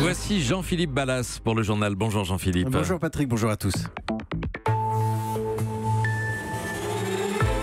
Voici Jean-Philippe Ballas pour le journal. Bonjour Jean-Philippe. Bonjour Patrick, bonjour à tous.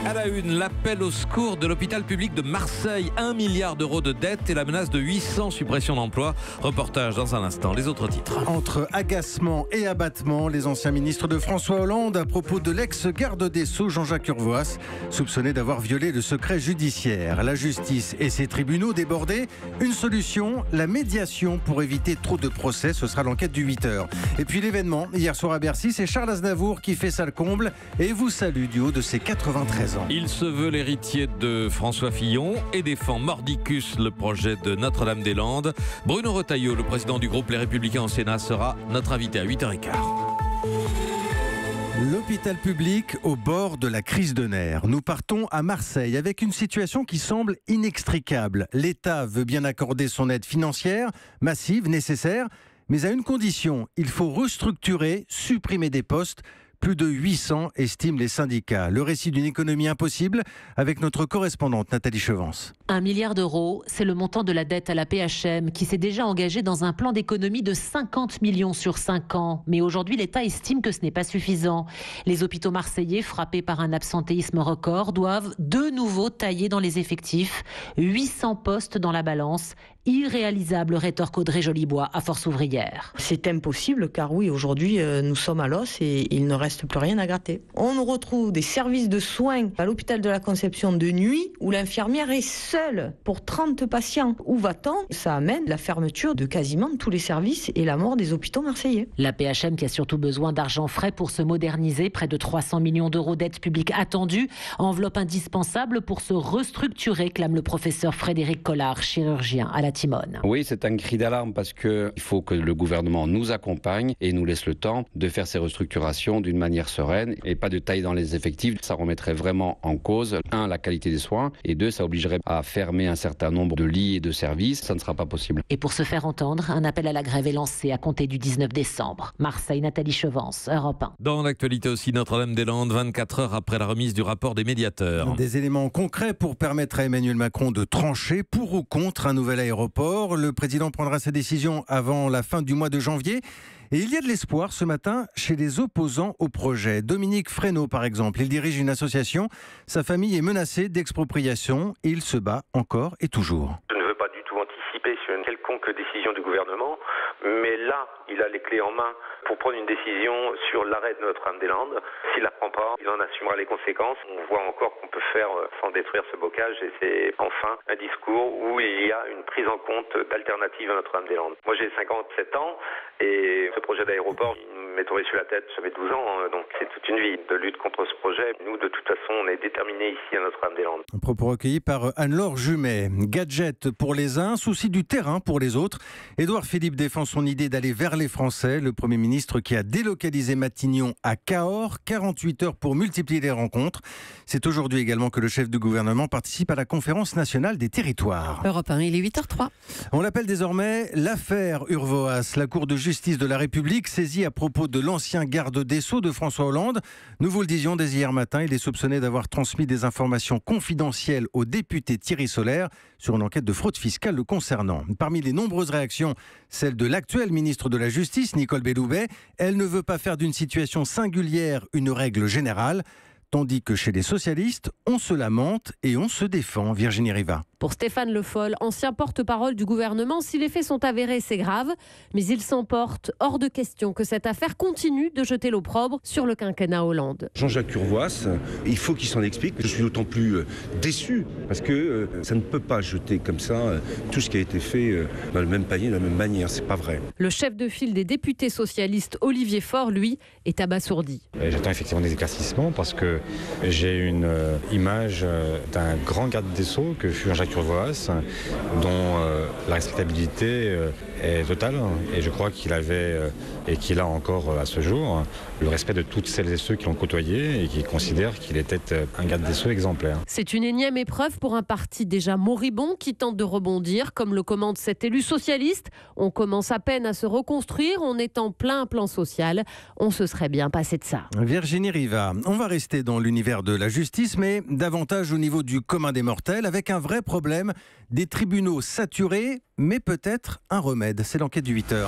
À la une, l'appel au secours de l'hôpital public de Marseille. 1 milliard d'euros de dette et la menace de 800 suppressions d'emplois. Reportage dans un instant. Les autres titres. Entre agacement et abattement, les anciens ministres de François Hollande à propos de l'ex-garde des Sceaux Jean-Jacques Urvoas, soupçonné d'avoir violé le secret judiciaire. La justice et ses tribunaux débordés. Une solution, la médiation pour éviter trop de procès. Ce sera l'enquête du 8h. Et puis l'événement, hier soir à Bercy, c'est Charles Aznavour qui fait salle comble et vous salue du haut de ses 93 ans. Il se veut l'héritier de François Fillon et défend mordicus le projet de Notre-Dame-des-Landes. Bruno Retailleau, le président du groupe Les Républicains au Sénat, sera notre invité à 8h15. L'hôpital public au bord de la crise de nerfs. Nous partons à Marseille avec une situation qui semble inextricable. L'État veut bien accorder son aide financière, massive, nécessaire, mais à une condition, il faut restructurer, supprimer des postes. Plus de 800 estiment les syndicats. Le récit d'une économie impossible avec notre correspondante Nathalie Chevance. 1 milliard d'euros, c'est le montant de la dette à la PHM qui s'est déjà engagé dans un plan d'économie de 50 millions sur 5 ans. Mais aujourd'hui, l'État estime que ce n'est pas suffisant. Les hôpitaux marseillais, frappés par un absentéisme record, doivent de nouveau tailler dans les effectifs. 800 postes dans la balance. Irréalisable, rétorque Audrey Jolibois à Force Ouvrière. C'est impossible car oui, aujourd'hui, nous sommes à l'os et il ne reste plus rien à gratter. On retrouve des services de soins à l'hôpital de la Conception de nuit où l'infirmière est seule pour 30 patients. Où va-t-on ? Ça amène la fermeture de quasiment tous les services et la mort des hôpitaux marseillais. La PHM qui a surtout besoin d'argent frais pour se moderniser, près de 300 millions d'euros d'aide publique attendue, enveloppe indispensable pour se restructurer, clame le professeur Frédéric Collard, chirurgien à la Timone. Oui, c'est un cri d'alarme parce qu'il faut que le gouvernement nous accompagne et nous laisse le temps de faire ces restructurations d'une manière sereine et pas de taille dans les effectifs. Ça remettrait vraiment en cause, 1, la qualité des soins et 2, ça obligerait à fermer un certain nombre de lits et de services. Ça ne sera pas possible. Et pour se faire entendre, un appel à la grève est lancé à compter du 19 décembre. Marseille, Nathalie Chevance, Europe 1. Dans l'actualité aussi, Notre-Dame-des-Landes, 24 heures après la remise du rapport des médiateurs. Des éléments concrets pour permettre à Emmanuel Macron de trancher pour ou contre un nouvel aéroport. Le président prendra sa décision avant la fin du mois de janvier. Et il y a de l'espoir ce matin chez les opposants au projet. Dominique Fresneau, par exemple, il dirige une association. Sa famille est menacée d'expropriation et il se bat encore et toujours. Je ne veux pas du tout anticiper sur une quelconque décision du gouvernement, mais là, il a les clés en main pour prendre une décision sur l'arrêt de Notre-Dame-des-Landes. S'il ne la prend pas, il en assumera les conséquences. On voit encore qu'on peut faire sans détruire ce bocage et c'est enfin un discours où il y a une prise en compte d'alternatives à Notre-Dame-des-Landes. Moi j'ai 57 ans et ce projet d'aéroport, il m'est tombé sur la tête, j'avais 12 ans, donc c'est toute une vie de lutte contre ce projet. Nous, de toute façon, on est déterminés ici à Notre-Dame-des-Landes. Un propos recueilli par Anne-Laure Jumet. Gadget pour les uns, souci du terrain pour les autres. Édouard Philippe défend son idée d'aller vers les Français. Le Premier ministre qui a délocalisé Matignon à Cahors, 48 heures pour multiplier les rencontres. C'est aujourd'hui également que le chef du gouvernement participe à la conférence nationale des territoires. Europe 1, il est 8h03. On l'appelle désormais l'affaire Urvoas. La Cour de justice de la République saisie à propos de l'ancien garde des Sceaux de François Hollande. Nous vous le disions dès hier matin, il est soupçonné d'avoir transmis des informations confidentielles au député Thierry Solaire sur une enquête de fraude fiscale le concernant. Parmi les nombreuses réactions, celle de l'actuelle ministre de la Justice, Nicole Belloubet. Elle ne veut pas faire d'une situation singulière une règle générale. Tandis que chez les socialistes, on se lamente et on se défend. Virginie Riva. Pour Stéphane Le Foll, ancien porte-parole du gouvernement, si les faits sont avérés, c'est grave. Mais il s'emporte hors de question que cette affaire continue de jeter l'opprobre sur le quinquennat Hollande. Jean-Jacques Urvoas, il faut qu'il s'en explique. Je suis d'autant plus déçu parce que ça ne peut pas jeter comme ça tout ce qui a été fait dans le même panier, de la même manière. C'est pas vrai. Le chef de file des députés socialistes, Olivier Faure, lui, est abasourdi. J'attends effectivement des éclaircissements parce que j'ai une image d'un grand garde des Sceaux que fut Jean-Jacques Urvoas, dont la respectabilité est totale. Et je crois qu'il avait, et qu'il a encore à ce jour, le respect de toutes celles et ceux qui l'ont côtoyé et qui considèrent qu'il était un garde des Sceaux exemplaire. C'est une énième épreuve pour un parti déjà moribond qui tente de rebondir, comme le commande cet élu socialiste. On commence à peine à se reconstruire, on est en plein plan social. On se serait bien passé de ça. Virginie Riva, on va rester dans l'univers de la justice, mais davantage au niveau du commun des mortels, avec un vrai problème problème, des tribunaux saturés, mais peut-être un remède. C'est l'enquête du 8h.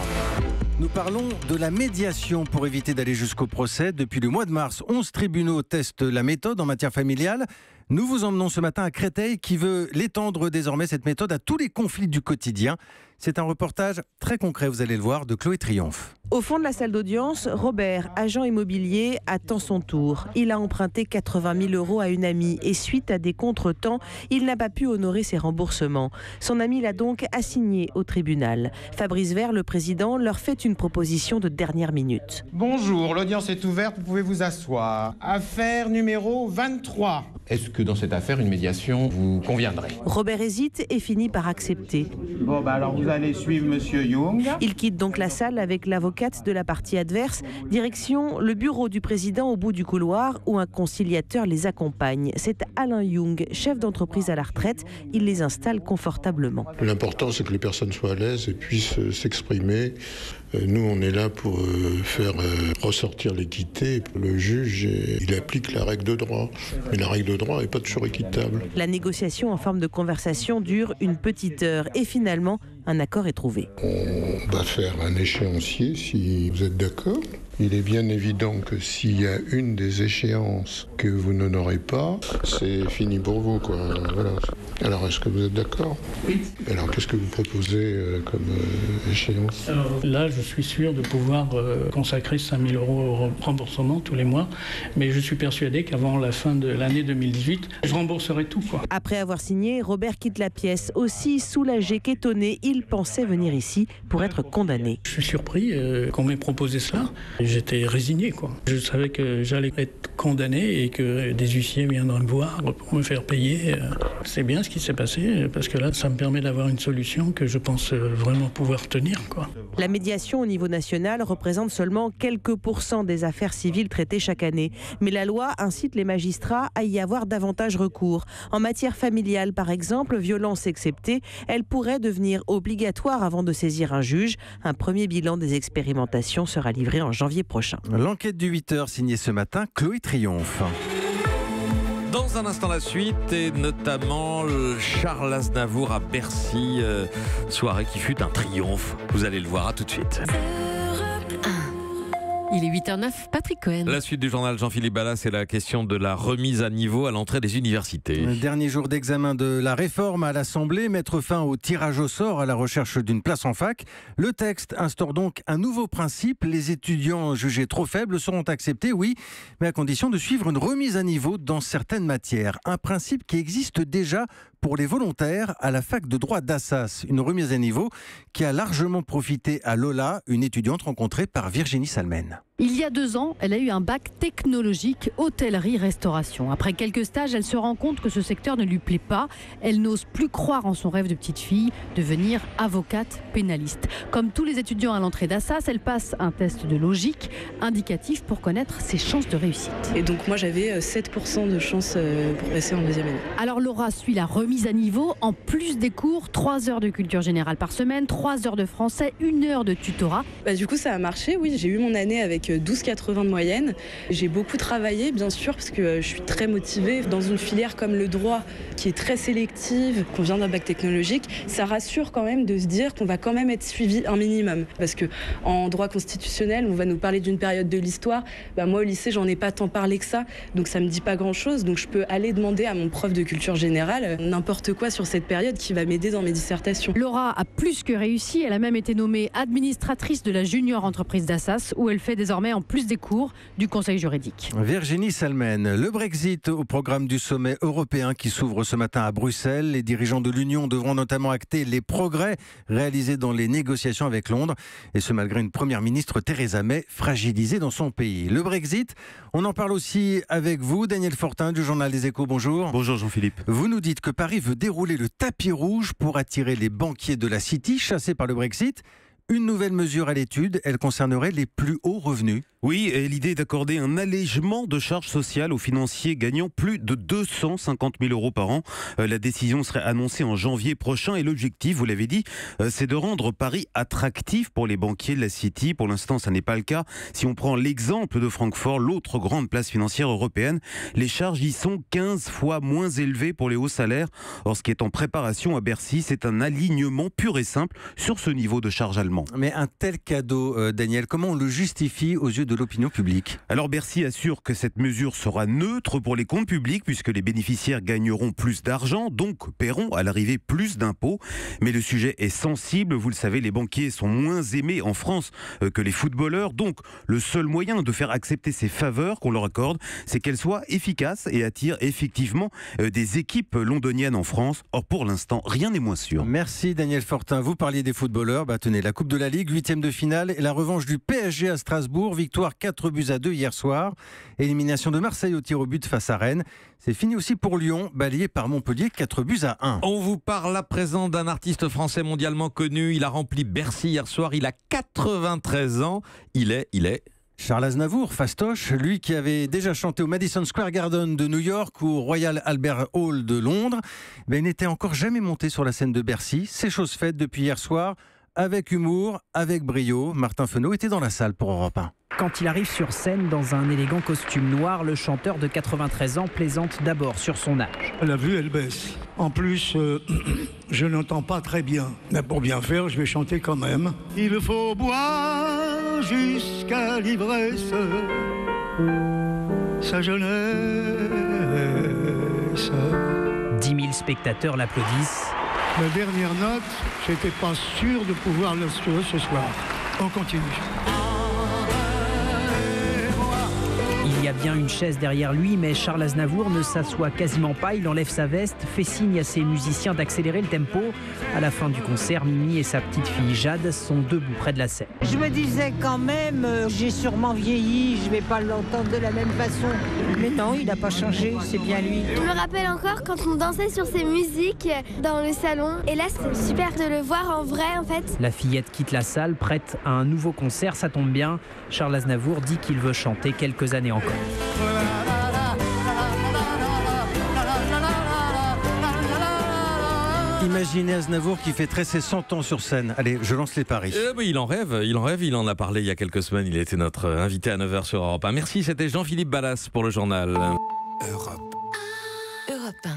Nous parlons de la médiation pour éviter d'aller jusqu'au procès. Depuis le mois de mars, 11 tribunaux testent la méthode en matière familiale. Nous vous emmenons ce matin à Créteil qui veut l'étendre désormais, cette méthode, à tous les conflits du quotidien. C'est un reportage très concret, vous allez le voir, de Chloé Triomphe. Au fond de la salle d'audience, Robert, agent immobilier, attend son tour. Il a emprunté 80 000 € à une amie et suite à des contretemps, il n'a pas pu honorer ses remboursements. Son ami l'a donc assigné au tribunal. Fabrice Vert, le président, leur fait une proposition de dernière minute. Bonjour, l'audience est ouverte, vous pouvez vous asseoir. Affaire numéro 23. Est-ce que dans cette affaire, une médiation vous conviendrait? Robert hésite et finit par accepter. Bon, alors vous allez suivre Monsieur Young. Il quitte donc la salle avec l'avocate de la partie adverse. Direction le bureau du président au bout du couloir où un conciliateur les accompagne. C'est Alain Young, chef d'entreprise à la retraite. Il les installe confortablement. L'important, c'est que les personnes soient à l'aise et puissent s'exprimer. Nous, on est là pour faire ressortir l'équité. Le juge, il applique la règle de droit. Mais la règle de droit n'est pas toujours équitable. La négociation en forme de conversation dure une petite heure et finalement, un accord est trouvé. On va faire un échéancier si vous êtes d'accord. Il est bien évident que s'il y a une des échéances que vous n'honorez pas, c'est fini pour vous, quoi. Voilà. Alors, est-ce que vous êtes d'accord? Oui. Alors, qu'est-ce que vous proposez comme échéance? Alors là, je suis sûr de pouvoir consacrer 5 000 € au remboursement tous les mois, mais je suis persuadé qu'avant la fin de l'année 2018, je rembourserai tout, quoi. Après avoir signé, Robert quitte la pièce. Aussi soulagé qu'étonné, il pensait venir ici pour être condamné. Je suis surpris qu'on m'ait proposé cela. J'étais résigné, quoi. Je savais que j'allais être condamné et que des huissiers viendraient me voir pour me faire payer. C'est bien ce qui s'est passé parce que là, ça me permet d'avoir une solution que je pense vraiment pouvoir tenir, quoi. La médiation au niveau national représente seulement quelques pourcents des affaires civiles traitées chaque année. Mais la loi incite les magistrats à y avoir davantage recours. En matière familiale, par exemple, violence exceptée, elle pourrait devenir obligatoire avant de saisir un juge. Un premier bilan des expérimentations sera livré en janvier prochain. L'enquête du 8h signée ce matin, Chloé Triomphe. Dans un instant la suite et notamment Charles Aznavour à Bercy, soirée qui fut un triomphe. Vous allez le voir, à tout de suite. Il est 8h09, Patrick Cohen. La suite du journal Jean-Philippe Ballas, c'est la question de la remise à niveau à l'entrée des universités. Le dernier jour d'examen de la réforme à l'Assemblée, mettre fin au tirage au sort à la recherche d'une place en fac. Le texte instaure donc un nouveau principe. Les étudiants jugés trop faibles seront acceptés, oui, mais à condition de suivre une remise à niveau dans certaines matières. Un principe qui existe déjà pour les volontaires à la fac de droit d'Assas. Une remise à niveau qui a largement profité à Lola, une étudiante rencontrée par Virginie Salmen. Il y a 2 ans, elle a eu un bac technologique hôtellerie-restauration. Après quelques stages, elle se rend compte que ce secteur ne lui plaît pas. Elle n'ose plus croire en son rêve de petite fille, devenir avocate pénaliste. Comme tous les étudiants à l'entrée d'Assas, elle passe un test de logique indicatif pour connaître ses chances de réussite. Et donc moi j'avais 7% de chances pour passer en 2e année. Alors Laura suit la remise à niveau en plus des cours, 3 heures de culture générale par semaine, 3 heures de français, 1 heure de tutorat. Du coup ça a marché, oui, j'ai eu mon année avec 12,80 de moyenne. J'ai beaucoup travaillé bien sûr parce que je suis très motivée. Dans une filière comme le droit qui est très sélective, qu'on vient d'un bac technologique, ça rassure quand même de se dire qu'on va quand même être suivi un minimum. Parce que en droit constitutionnel, on va nous parler d'une période de l'histoire. Moi au lycée, j'en ai pas tant parlé que ça, donc ça me dit pas grand chose. Donc je peux aller demander à mon prof de culture générale n'importe quoi sur cette période qui va m'aider dans mes dissertations. Laura a plus que réussi. Elle a même été nommée administratrice de la junior entreprise d'Assas où elle fait désormais en plus des cours du conseil juridique. Virginie Salmen, le Brexit au programme du sommet européen qui s'ouvre ce matin à Bruxelles. Les dirigeants de l'Union devront notamment acter les progrès réalisés dans les négociations avec Londres. Et ce malgré une première ministre Theresa May fragilisée dans son pays. Le Brexit, on en parle aussi avec vous, Daniel Fortin du journal des Échos. Bonjour. Bonjour Jean-Philippe. Vous nous dites que Paris veut dérouler le tapis rouge pour attirer les banquiers de la City chassés par le Brexit. Une nouvelle mesure à l'étude, elle concernerait les plus hauts revenus. Oui, et l'idée est d'accorder un allègement de charges sociales aux financiers gagnant plus de 250 000 euros par an. La décision serait annoncée en janvier prochain et l'objectif, vous l'avez dit, c'est de rendre Paris attractif pour les banquiers de la City. Pour l'instant, ça n'est pas le cas. Si on prend l'exemple de Francfort, l'autre grande place financière européenne, les charges y sont 15 fois moins élevées pour les hauts salaires. Or, ce qui est en préparation à Bercy, c'est un alignement pur et simple sur ce niveau de charge allemand. Mais un tel cadeau, Daniel, comment on le justifie aux yeux de l'opinion publique? Alors Bercy assure que cette mesure sera neutre pour les comptes publics puisque les bénéficiaires gagneront plus d'argent, donc paieront à l'arrivée plus d'impôts. Mais le sujet est sensible, vous le savez, les banquiers sont moins aimés en France que les footballeurs. Donc le seul moyen de faire accepter ces faveurs qu'on leur accorde, c'est qu'elles soient efficaces et attirent effectivement des équipes londoniennes en France. Or pour l'instant, rien n'est moins sûr. Merci Daniel Fortin. Vous parliez des footballeurs. Tenez, la Coupe de la Ligue, 8e de finale et la revanche du PSG à Strasbourg. Victoire 4-2 hier soir. Élimination de Marseille au tir au but face à Rennes. C'est fini aussi pour Lyon, balayé par Montpellier 4-1. On vous parle à présent d'un artiste français mondialement connu. Il a rempli Bercy hier soir. Il a 93 ans. Il est... Charles Aznavour, fastoche, lui qui avait déjà chanté au Madison Square Garden de New York ou au Royal Albert Hall de Londres, il n'était encore jamais monté sur la scène de Bercy. C'est chose faite depuis hier soir, avec humour, avec brio. Martin Fenot était dans la salle pour Europe 1. Quand il arrive sur scène dans un élégant costume noir, le chanteur de 93 ans plaisante d'abord sur son âge. La vue, elle baisse. En plus, je n'entends pas très bien. Mais pour bien faire, je vais chanter quand même. Il faut boire jusqu'à l'ivresse sa jeunesse. 10 000 spectateurs l'applaudissent. La dernière note, j'étais pas sûr de pouvoir l'assurer ce soir. On continue. Il y a bien une chaise derrière lui, mais Charles Aznavour ne s'assoit quasiment pas. Il enlève sa veste, fait signe à ses musiciens d'accélérer le tempo. À la fin du concert, Mimi et sa petite fille Jade sont debout près de la scène. Je me disais quand même, j'ai sûrement vieilli, je ne vais pas l'entendre de la même façon. Mais non, il n'a pas changé, c'est bien lui. Je me rappelle encore quand on dansait sur ses musiques dans le salon. Et là, c'était super de le voir en vrai, en fait. La fillette quitte la salle, prête à un nouveau concert. Ça tombe bien, Charles Aznavour dit qu'il veut chanter quelques années encore. Imaginez Aznavour qui fêterait ses 100 ans sur scène. Allez, je lance les paris. Il en rêve, il en a parlé il y a quelques semaines, il était notre invité à 9h sur Europe 1. Merci, c'était Jean-Philippe Ballas pour le journal. Europe 1.